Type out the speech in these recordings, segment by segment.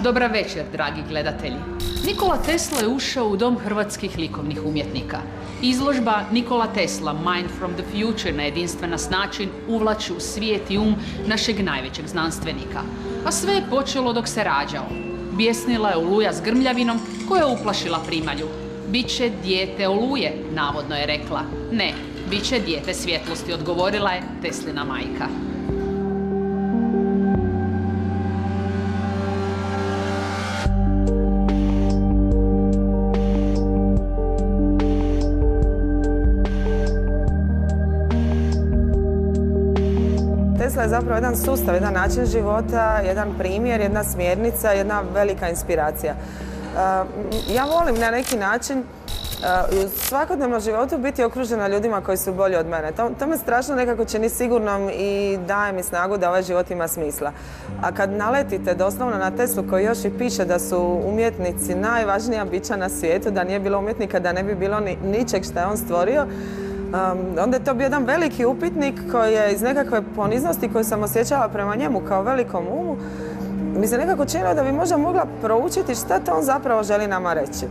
Dobar večer, dragi gledatelji. Nikola Tesla je ušao u dom hrvatskih likovnih umjetnika. Izložba Nikola Tesla, Mind from the Future, na jedinstven način uvlači u svijet i našeg najvećeg znanstvenika. A sve je počelo dok se rađao. Bijesnila je oluja s grmljavinom koja je uplašila primalju. Biće dijete oluje, navodno je rekla. Ne, biće dijete svjetlosti, odgovorila je Teslina majka. Tesla je zapravo jedan sustav, jedan način života, jedan primjer, jedna smjernica, jedna velika inspiracija. Ja volim na neki način u svakodnevnom životu biti okružena ljudima koji su bolji od mene. To me strašno nekako čini sigurnom i daje mi snagu da ovaj život ima smisla. A kad naletite doslovno na Teslu koji još i piše da su umjetnici najvažnija bića na svijetu, da nije bilo umjetnika, da ne bi bilo ničeg što je on stvorio, onda je to bio jedan veliki upitnik koji je iz nekakve poniznosti koju sam osjećala prema njemu kao velikom umu, mi se nekako činilo da bi možda mogla proučiti šta to on zapravo želi nama reći.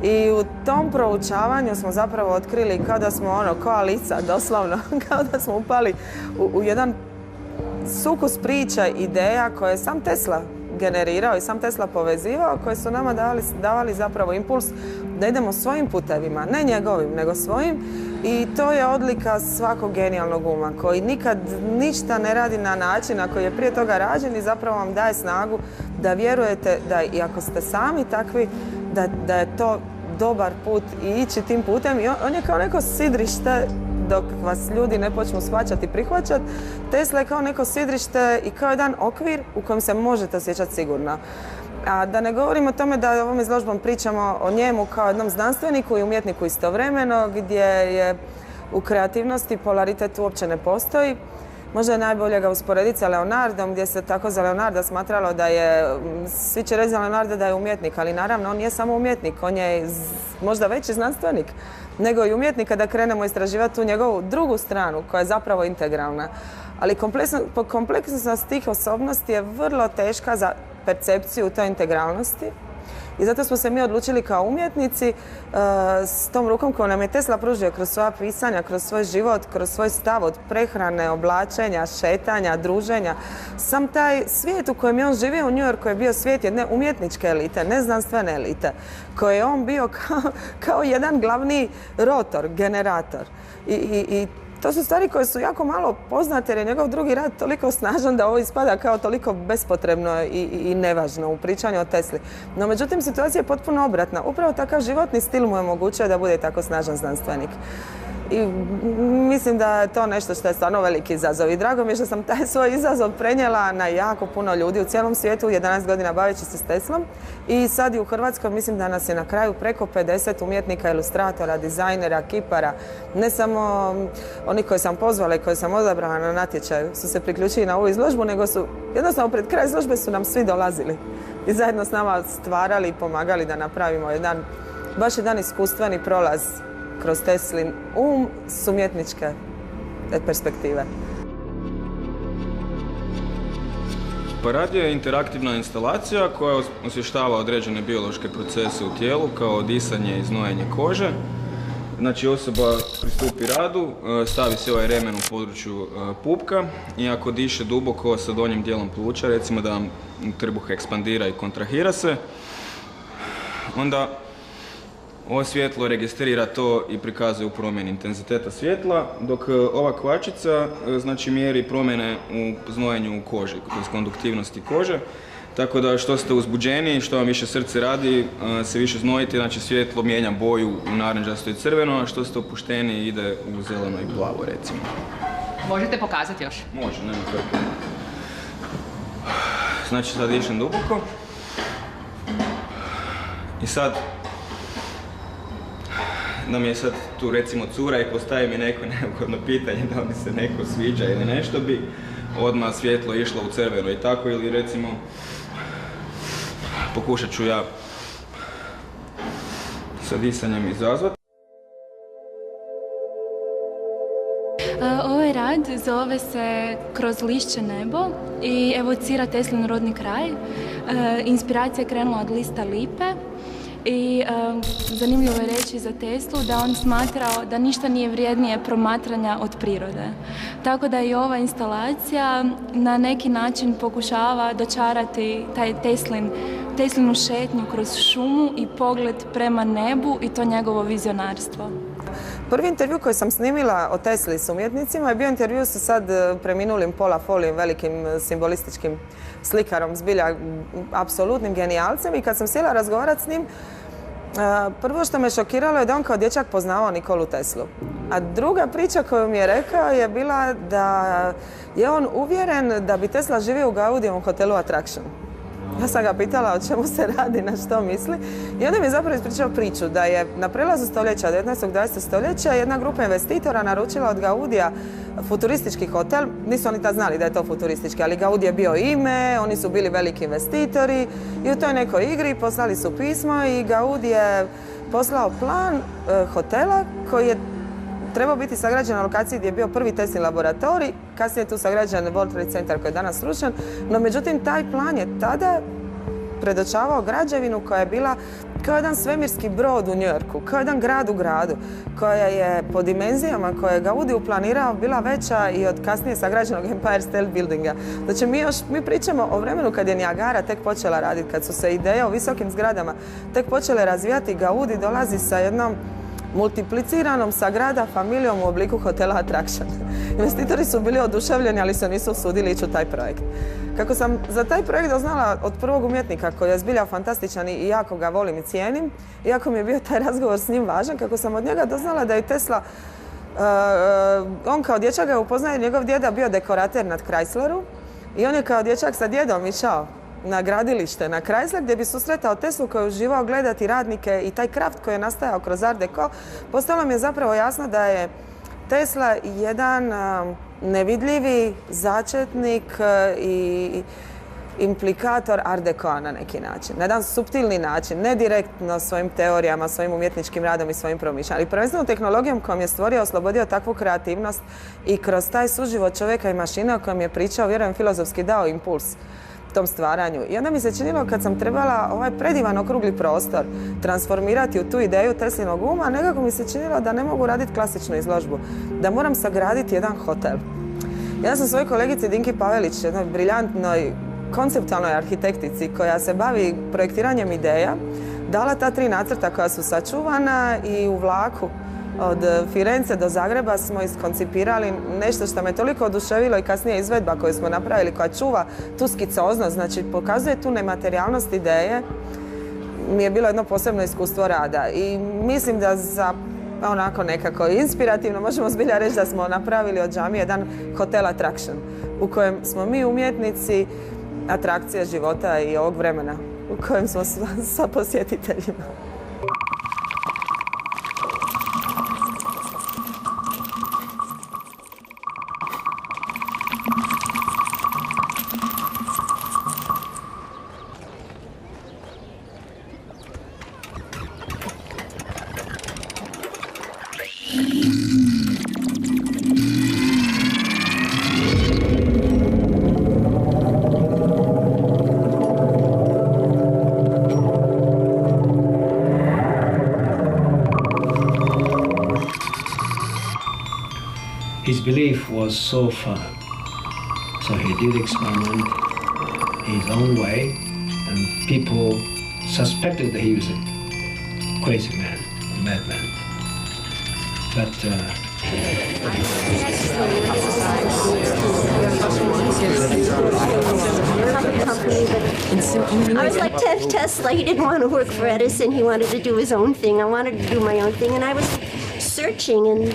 I u tom proučavanju smo zapravo otkrili kao da smo ko Alica, doslovno, kao da smo upali u jedan sukus priča, ideja koje je sam Tesla generirao i sam Tesla povezivao, koje su nama davali zapravo impuls da idemo svojim putevima, ne njegovim, nego svojim. I to je odlika svakog genijalnog uma koji nikad ništa ne radi na način na koji je prije toga rađen i zapravo vam daje snagu da vjerujete da i ako ste sami takvi, da je to dobar put i ići tim putem. I on je kao neko sidrište dok vas ljudi ne počnu shvaćati i prihvaćati. Tesla je kao neko sidrište i kao jedan okvir u kojem se možete osjećati sigurno. A da ne govorim o tome da ovom izložbom pričamo o njemu kao jednom znanstveniku i umjetniku istovremeno, gdje je u kreativnosti polaritet uopće ne postoji. Možda je najbolje ga usporediti sa Leonardom, gdje se tako za Leonarda smatralo da je, svi će reći za Leonarda da je umjetnik, ali naravno on nije samo umjetnik, on je možda veći znanstvenik nego i umjetnik kada krenemo istraživati tu njegovu drugu stranu koja je zapravo integralna. Ali kompleksnost tih osobnosti je vrlo teška za percepciju toj integralnosti i zato smo se mi odlučili kao umjetnici s tom rukom koju nam je Tesla pružio kroz svoja pisanja, kroz svoj život, kroz svoj stav od prehrane, oblačenja, šetanja, druženja. Sam taj svijet u kojem je on živio u New Yorku je bio svijet jedne umjetničke elite, ne znanstvene elite, koje je on bio kao jedan glavni rotor, generator. I to su stvari koje su jako malo poznate jer je njegov drugi rad toliko snažan da ovo ispada kao toliko bespotrebno i nevažno u pričanju o Tesli. No međutim, situacija je potpuno obratna. Upravo takav životni stil mu je omogućio da bude tako snažan znanstvenik. I mislim da je to nešto što je stvarno veliki izazov. I drago mi je što sam taj svoj izazov prenijela na jako puno ljudi u cijelom svijetu, 11 godina baveći se s Teslom. I sad i u Hrvatskoj mislim da nas je na kraju preko 50 umjetnika, ilustratora, dizajnera, kipara. Ne samo oni koji sam pozvala i koji sam odabrala na natječaju su se priključili na ovu izložbu, nego su jednostavno pred kraj izložbe su nam svi dolazili i zajedno s nama stvarali i pomagali da napravimo baš jedan iskustveni prolaz kroz Teslin s umjetničke perspektive. Parad je interaktivna instalacija koja osvještava određene biološke procese u tijelu kao disanje i znojenje kože. Znači osoba pristupi radu, stavi se ovaj remen u području pupka i ako diše duboko sa donjim dijelom pluća, recimo da vam trbuh ekspandira i kontrahira se, onda ovo svjetlo registrira to i prikazuje u promjeni intenziteta svjetla, dok ova kvačica znači mjeri promjene u znojenju kože, kroz konduktivnosti kože. Tako da što ste uzbuđeni, što vam više srce radi, se više znojite, znači svjetlo mijenja boju u narančasto i crveno, a što ste opušteni ide u zeleno i plavo, recimo. Možete pokazati još? Može, nema frke. Znači sad dišem duboko. I sad da mi je sad tu recimo cura i postavi mi neko neugodno pitanje da li mi se neko sviđa ili nešto, bi odmah svjetlo išlo u crveno i tako, ili recimo pokušat ću ja sa disanjem izazvati. Ovaj rad rad zove se Kroz lišće nebo i evocira Teslin rodni kraj. Inspiracija je krenula od lista lipe i zanimljivo je reći za Teslu da on smatrao da ništa nije vrijednije promatranja od prirode. Tako da i ova instalacija na neki način pokušava dočarati taj Teslinu šetnju kroz šumu i pogled prema nebu i to njegovo vizionarstvo. Prvi intervju koji sam snimila o Tesli s umjetnicima je bio intervju sa sad preminulim Paula Foleyem, velikim simbolističkim slikarom, zbilja apsolutnim genijalcem, i kad sam sjela razgovarati s njim, prvo što me šokiralo je da on kao dječak poznavao Nikolu Teslu. A druga priča koju mi je rekao je bila da je on uvjeren da bi Tesla živio u Gaudijevom hotelu Attraction. Ja sam ga pitala o čemu se radi, na što misli, i onda mi je zapravo ispričao priču da je na prelazu stoljeća, 19. 20. stoljeća, jedna grupa investitora naručila od Gaudija futuristički hotel. Nisu oni tad znali da je to futuristički, ali Gaudi je bio ime, oni su bili veliki investitori i u toj nekoj igri poslali su pismo i Gaudi je poslao plan hotela koji je trebao biti sagrađen na lokaciji gdje je bio prvi Teslin laboratorij, kasnije je tu sagrađen World Trade Center koji je danas srušen, no međutim taj plan je tada predočavao građevinu koja je bila kao jedan svemirski brod u Njujorku, kao jedan grad u gradu, koja je po dimenzijama koje je Gaudi uplanirao bila veća i od kasnije sagrađenog Empire State Buildinga. Znači mi pričamo o vremenu kad je Niagara tek počela raditi, kad su se ideje o visokim zgradama tek počele razvijati. Gaudi dolazi sa jednom multipliciranom sagrada familijom u obliku hotela Attraction. Investitori su bili oduševljeni, ali se nisu usudili ići u taj projekt. Kako sam za taj projekt doznala od prvog umjetnika koji je zbilja fantastičan i jako ga volim i cijenim, iako mi je bio taj razgovor s njim važan, kako sam od njega doznala da je Tesla, on kao dječak ga upoznaje, njegov djeda bio dekorater nad Chrysleru i on je kao dječak sa djedom išao na gradilište, na Chrysler, gdje bi susretao Teslu koji je uživao gledati radnike i taj kraft koji je nastajao kroz Art Deco. Postalo mi je zapravo jasno da je Tesla jedan nevidljivi začetnik i implikator Art Decoa na neki način. Na jedan suptilni način, ne direktno svojim teorijama, svojim umjetničkim radom i svojim promišljanjem, ali prvenstveno tehnologijom kojom je stvorio, oslobodio takvu kreativnost i kroz taj suživot čovjeka i mašine o kojem je pričao, vjerujem, filozofski dao impuls tom stvaranju. I onda mi se činilo kad sam trebala ovaj predivan okrugli prostor transformirati u tu ideju Teslinog uma, nekako mi se činilo da ne mogu raditi klasičnu izložbu, da moram sagraditi jedan hotel. Ja sam svojoj kolegici Dinki Pavelić, jednoj briljantnoj konceptualnoj arhitektici koja se bavi projektiranjem ideja, dala ta 3 nacrta koja su sačuvana i u vlaku od Firence do Zagreba smo iskoncipirali nešto što me toliko oduševilo i kasnije izvedba koju smo napravili, koja čuva tu skicoznost, znači pokazuje tu nematerijalnost ideje, mi je bilo jedno posebno iskustvo rada. I mislim da za onako nekako inspirativno možemo zbilja reći da smo napravili od džamije jedan hotel Attraction u kojem smo mi umjetnici atrakcija života i ovog vremena u kojem smo sa posjetiteljima. His belief was so firm, so he did experiment his own way, and people suspected that he was a crazy man, a madman. But I was like Tesla. He didn't want to work for Edison. He wanted to do his own thing. I wanted to do my own thing, and I was searching and.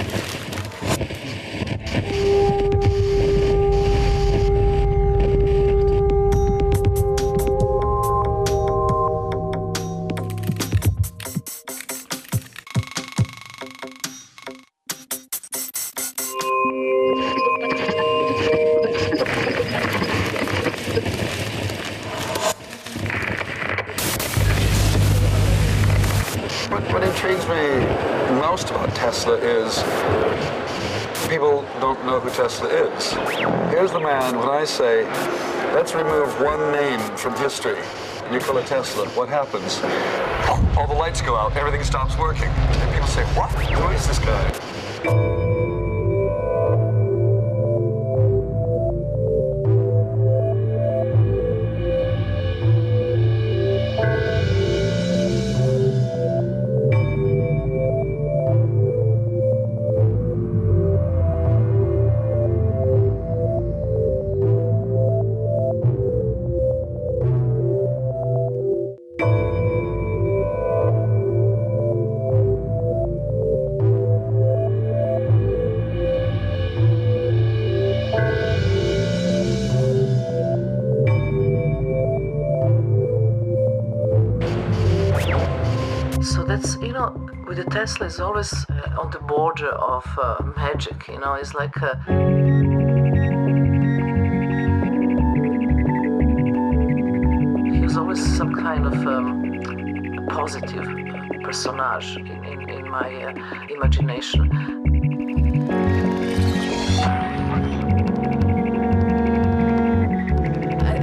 What intrigues me most about Tesla is people don't know who Tesla is. Here's the man, when I say, let's remove one name from history, Nikola Tesla, what happens? All the lights go out, everything stops working. And people say, what? Who is this guy? So that's, with the Tesla is always on the border of magic, it's like he was always some kind of positive personage in my imagination.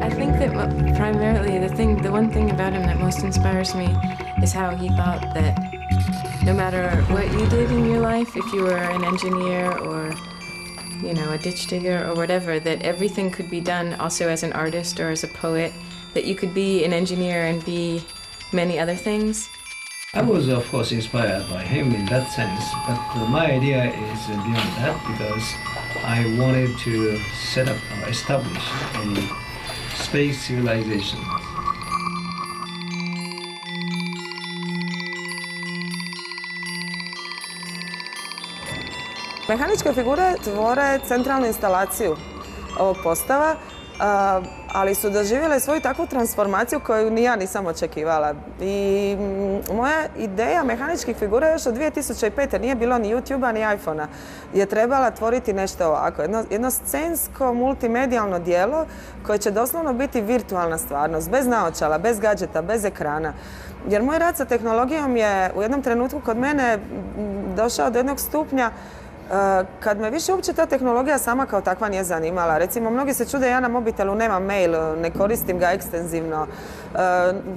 I think that primarily the one thing about him that most inspires me is how he thought that no matter what you did in your life, if you were an engineer or, a ditch digger or whatever, that everything could be done also as an artist or as a poet, that you could be an engineer and be many other things. I was, of course, inspired by him in that sense, but my idea is beyond that because I wanted to set up or establish a space civilization. Mehaničke figure tvore centralnu instalaciju ovog postava, ali su doživjele svoju takvu transformaciju koju ni ja nisam očekivala. I moja ideja mehaničkih figura još od 2005. nije bilo ni YouTube-a ni iPhone-a. Je trebala tvoriti nešto ovako. Jedno scensko, multimedijalno dijelo koje će doslovno biti virtualna stvarnost, bez naočala, bez gadžeta, bez ekrana. Jer moj rad sa tehnologijom je u jednom trenutku kod mene došao do jednog stupnja kad me više uopće ta tehnologija sama kao takva nije zanimala. Recimo, mnogi se čude, ja na mobitelu nemam mail, ne koristim ga ekstenzivno.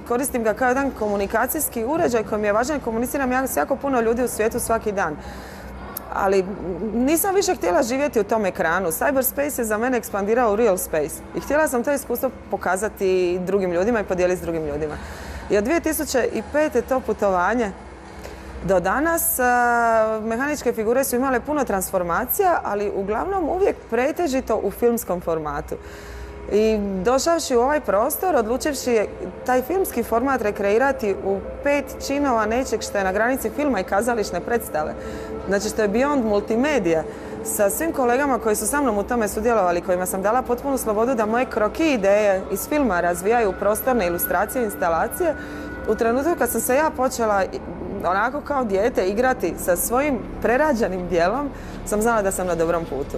Koristim ga kao jedan komunikacijski uređaj koji mi je važan i komuniciram ja s jako puno ljudi u svijetu svaki dan. Ali nisam više htjela živjeti u tom ekranu. Cyberspace je za mene ekspandirao u real space. I htjela sam to iskustvo pokazati drugim ljudima i podijeliti s drugim ljudima. I od 2005. to putovanje do danas mehaničke figure su imale puno transformacija, ali uglavnom uvijek pretežito u filmskom formatu. I došavši u ovaj prostor, odlučivši taj filmski format rekreirati u 5 činova nečeg što je na granici filma i kazališne predstave. Znači što je beyond multimedija. Sa svim kolegama koji su sa mnom u tome sudjelovali, kojima sam dala potpunu slobodu da moje kroki ideje iz filma razvijaju prostorne ilustracije i instalacije, u trenutku kad sam se ja počela onako kao dijete igrati sa svojim prerađenim dijelom, sam znala da sam na dobrom putu.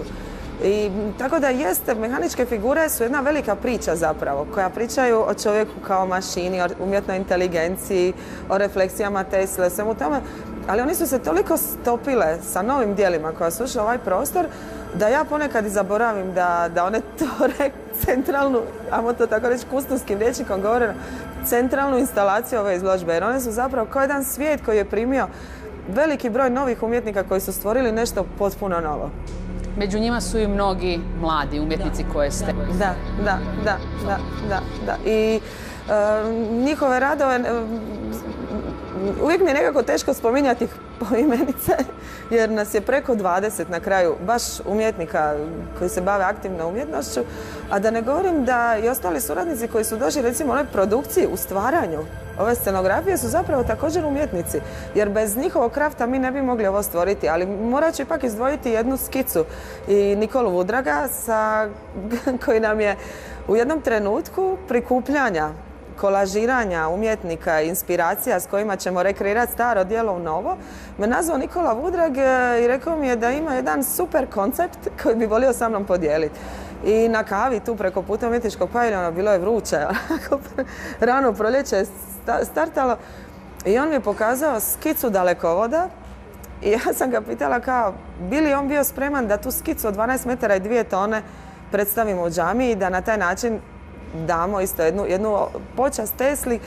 I tako da jeste, mehaničke figure su jedna velika priča zapravo, koja pričaju o čovjeku kao mašini, o umjetnoj inteligenciji, o refleksijama Tesle, svemu tome, ali oni su se toliko stopile sa novim dijelima koja su ušla u ovaj prostor, da ja ponekad i zaboravim da one tvore centralnu, ajmo to tako reći kustonskim rječnikom govoreno, centralnu instalaciju ove izložbe, jer one su zapravo kao jedan svijet koji je primio veliki broj novih umjetnika koji su stvorili nešto potpuno novo. Među njima su i mnogi mladi umjetnici koje ste. Da. I njihove radove, uvijek mi je nekako teško spominjati ih po imenice, jer nas je preko 20 na kraju baš umjetnika koji se bave aktivnom umjetnošću, a da ne govorim da i ostali suradnici koji su došli recimo u onoj produkciji, u stvaranju ove scenografije su zapravo također umjetnici, jer bez njihovog krafta mi ne bi mogli ovo stvoriti, ali morat ću ipak izdvojiti jednu skicu i Nikolu Vudraga koji nam je u jednom trenutku prikupljanja, kolažiranja umjetnika, inspiracija s kojima ćemo rekreirati staro djelo u novo, me nazvao Nikola Vudrag i rekao mi je da ima jedan super koncept koji bi volio sa mnom podijeliti. I na kavi tu preko puta umjetničkog paviljona, bilo je vruće, rano proljeće je startalo i on mi je pokazao skicu dalekovoda I ja sam ga pitala kao, bi li on bio spreman da tu skicu od 12 metara i 2 tone predstavimo u džamiji i da na taj način damo isto jednu počast Tesli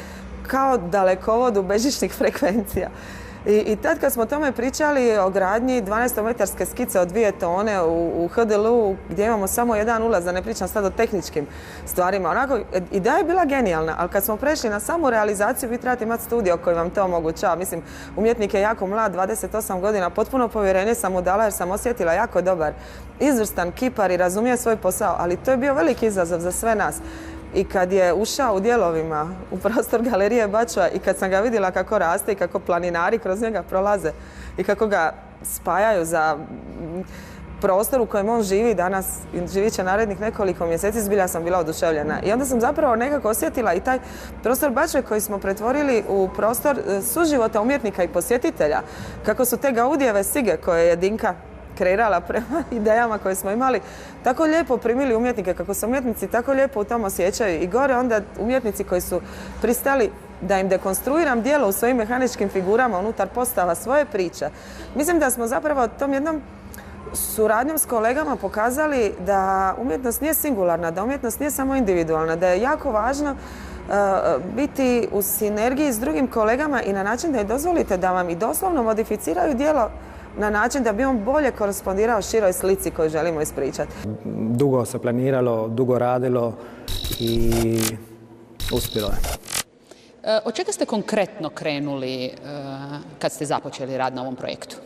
kao dalekovodu bežičnih frekvencija. I tad kad smo o tome pričali o gradnji 12-metarske skice od 2 tone u HDL-u gdje imamo samo jedan ulaz, da ne pričam sad o tehničkim stvarima, onako, ideja je bila genijalna, ali kad smo prešli na samu realizaciju, vi trebate imati studio koji vam to omogućava. Mislim, umjetnik je jako mlad, 28 godina, potpuno povjerenje sam mu dala jer sam osjetila jako dobar, izvrstan kipar i razumije svoj posao, ali to je bio veliki izazov za sve nas. I kad je ušao u dijelovima u prostor galerije Bačva i kad sam ga vidjela kako raste i kako planinari kroz njega prolaze i kako ga spajaju za prostor u kojem on živi danas i živit će narednih nekoliko mjeseci, zbilja sam bila oduševljena. I onda sam zapravo nekako osjetila i taj prostor Bačve koji smo pretvorili u prostor suživota umjetnika i posjetitelja. Kako su te Gaudijeve sige koje je Dinka kreirala prema idejama koje smo imali, tako lijepo primili umjetnike, kako se umjetnici tako lijepo u tom osjećaju. I gore onda umjetnici koji su pristali da im dekonstruiram djelo u svojim mehaničkim figurama unutar postava svoje priče. Mislim da smo zapravo tom jednom suradnjom s kolegama pokazali da umjetnost nije singularna, da umjetnost nije samo individualna, da je jako važno biti u sinergiji s drugim kolegama i na način da im dozvolite da vam i doslovno modificiraju djelo na način da bi on bolje korespondirao široj slici koju želimo ispričati. Dugo se planiralo, dugo radilo i uspjelo je. Od čega ste konkretno krenuli kad ste započeli rad na ovom projektu?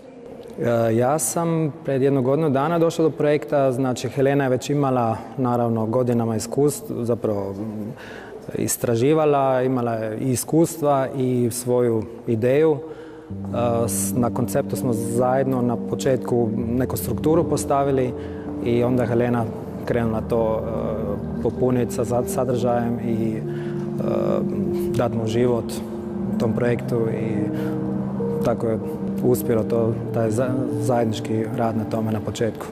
Ja sam pred 1 godinu dana došao do projekta, znači Helena je već imala naravno godinama iskustva, zapravo istraživala, imala je i iskustva i svoju ideju. Na konceptu smo zajedno na početku neku strukturu postavili i onda Helena krenula to popuniti sa sadržajem i dati mu život tom projektu i tako je uspjelo taj zajednički rad na tome na početku.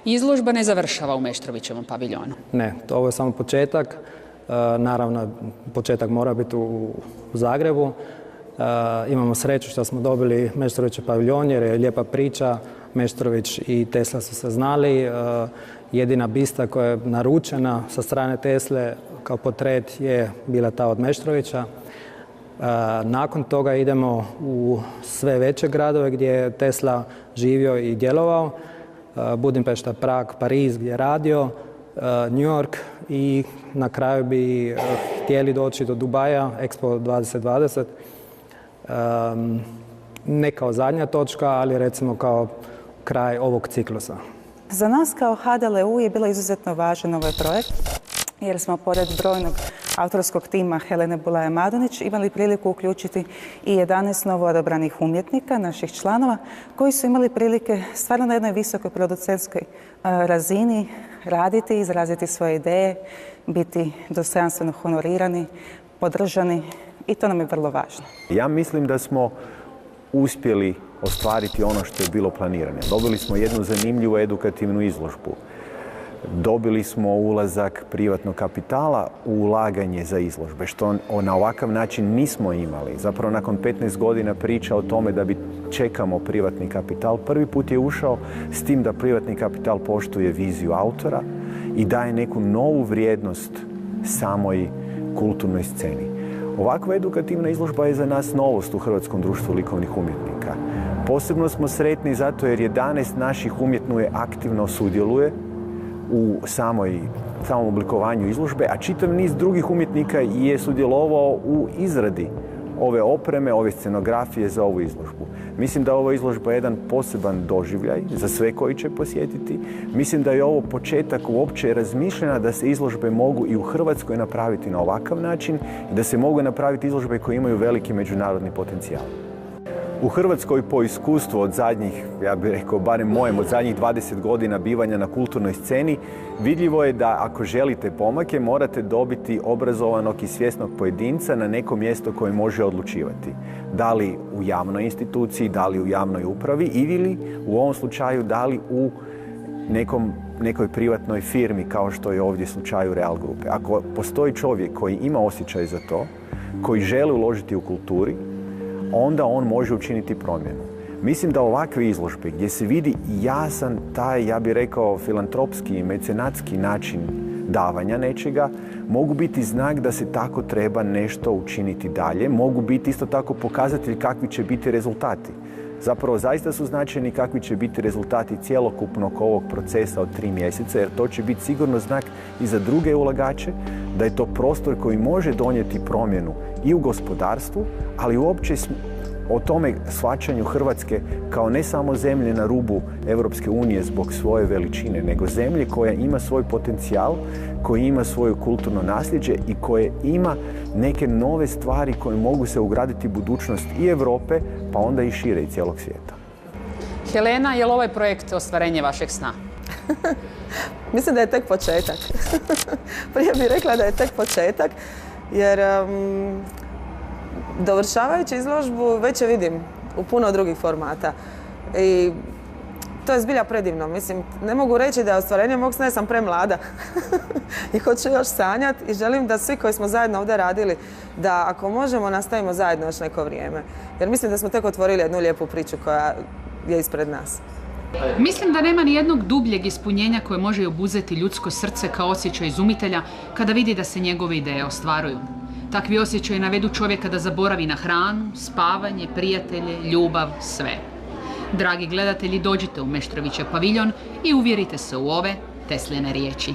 Izložba ne završava u Meštrovićevom paviljonu. Ne, ovo je samo početak. Naravno, početak mora biti u Zagrebu. Imamo sreću što smo dobili Meštrovićev paviljon jer je lijepa priča. Meštrović i Tesla su se znali. Jedina bista koja je naručena sa strane Tesle kao portret je bila ta od Meštrovića. Nakon toga idemo u sve veće gradove gdje je Tesla živio i djelovao. Budimpešta, Prag, Pariz gdje je radio, New York i na kraju bi htjeli doći do Dubaja, Expo 2020. Ne kao zadnja točka, ali recimo kao kraj ovog ciklusa. Za nas kao HDLU je bilo izuzetno važan ovaj projekt jer smo pored brojnog autorskog tima Helene Bulaje Madunić imali priliku uključiti i 11 novo odabranih umjetnika, naših članova, koji su imali prilike stvarno na jednoj visokoj producentskoj razini raditi, izraziti svoje ideje, biti dostojanstveno honorirani, podržani i to nam je vrlo važno. Ja mislim da smo uspjeli ostvariti ono što je bilo planirano. Dobili smo jednu zanimljivu edukativnu izložbu. Dobili smo ulazak privatnog kapitala u ulaganje za izložbe, što na ovakav način nismo imali. Zapravo nakon 15 godina priča o tome da bi čekamo privatni kapital, prvi put je ušao s tim da privatni kapital poštuje viziju autora i daje neku novu vrijednost samoj kulturnoj sceni. Ovakva edukativna izložba je za nas novost u Hrvatskom društvu likovnih umjetnika. Posebno smo sretni zato jer 11 naših umjetnika aktivno sudjeluje u samom oblikovanju izložbe, a čitav niz drugih umjetnika je sudjelovao u izradi ove opreme, ove scenografije za ovu izložbu. Mislim da ova izložba je jedan poseban doživljaj za sve koji će posjetiti. Mislim da je ovo početak uopće razmišljena da se izložbe mogu i u Hrvatskoj napraviti na ovakav način i da se mogu napraviti izložbe koje imaju veliki međunarodni potencijal. U Hrvatskoj po iskustvu od zadnjih, ja bih rekao, barem mojem, od zadnjih 20 godina bivanja na kulturnoj sceni, vidljivo je da ako želite pomake, morate dobiti obrazovanog i svjesnog pojedinca na neko mjesto koje može odlučivati. Da li u javnoj instituciji, da li u javnoj upravi ili u ovom slučaju da li u nekoj privatnoj firmi kao što je ovdje slučaj u Real Grupe. Ako postoji čovjek koji ima osjećaj za to, koji želi uložiti u kulturi, onda on može učiniti promjenu. Mislim da ovakve izložbe gdje se vidi jasan taj, ja bih rekao, filantropski i mecenatski način davanja nečega, mogu biti znak da se tako treba nešto učiniti dalje, mogu biti isto tako pokazatelj kakvi će biti rezultati. Zapravo zaista su značajni kakvi će biti rezultati cjelokupnog ovog procesa od 3 mjeseca, jer to će biti sigurno znak i za druge ulagače, da je to prostor koji može donijeti promjenu i u gospodarstvu, ali uopće o tome shvaćanju Hrvatske kao ne samo zemlje na rubu Europske unije zbog svoje veličine, nego zemlje koja ima svoj potencijal, koja ima svoje kulturno nasljeđe i koje ima neke nove stvari koje mogu se ugraditi u budućnost i Europe, pa onda i šire i cijelog svijeta. Helena, je li ovaj projekt ostvarenje vašeg sna? Mislim da je tek početak. Prije bih rekla da je tek početak, jer dovršavajući izložbu već je vidim u puno drugih formata. I to je zbilja predivno. Mislim, ne mogu reći da je ostvarenje mog sna, jer sam premlada. I hoću još sanjati i želim da svi koji smo zajedno ovdje radili, da ako možemo nastavimo zajedno još neko vrijeme. Jer mislim da smo tek otvorili jednu lijepu priču koja je ispred nas. Mislim da nema ni jednog dubljeg ispunjenja koje može obuzeti ljudsko srce kao osjećaj izumitelja kada vidi da se njegove ideje ostvaruju. Takvi osjećaji navedu čovjeka da zaboravi na hranu, spavanje, prijatelje, ljubav, sve. Dragi gledatelji, dođite u Meštrovićev paviljon i uvjerite se u ove Tesline riječi.